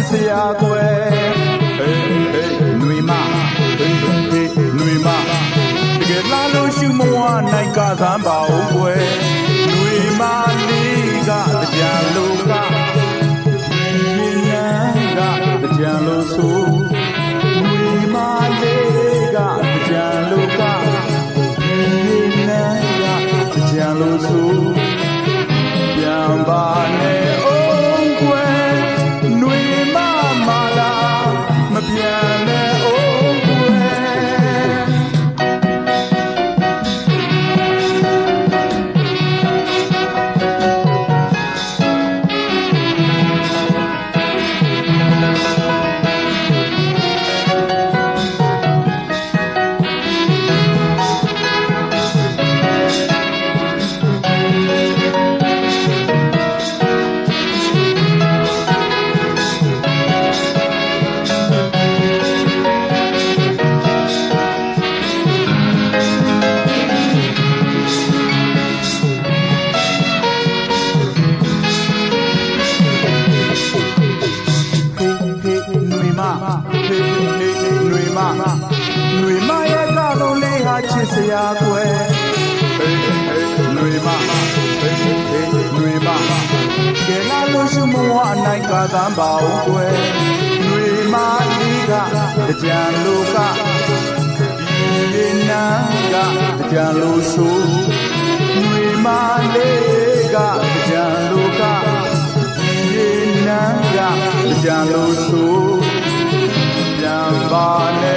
စရာကွယ်ဟေးဟေးຫນွေမဟေးဟေးຫນွေမတကယ်လာလို့ရှုမဝနိုင်ကသမ်းပါဦးကွယ်ຫນွေမလေးကကြံလို့ကဒီနန်းကကြံလို့ဆိုຫນွေမလေးကကြံလို့ကဒီနန်းကကြံလို့ဆိုပြန်ပါနဲ့အောင်ကွယ်ຫນွေမမလာမပြန်နဲ့အောင်ကွယ်ຫນွေမရဲ့ကလုံးလေးဟာချစ်စရာကွယ်ဟေးဟေးຫນွေမဟေးဟေးຫນွေမကဲလာလို့ရှုမဝနိုင်ကသမ်းပါဦးကွယ်ຫນွေမလေးကကြံလို့ကဒီနန်းကကြံလို့ဆိုຫນွေမလေးကကြံလို့ကဒီနန်းကကြံလို့ဆိုပြန်ပါနဲ့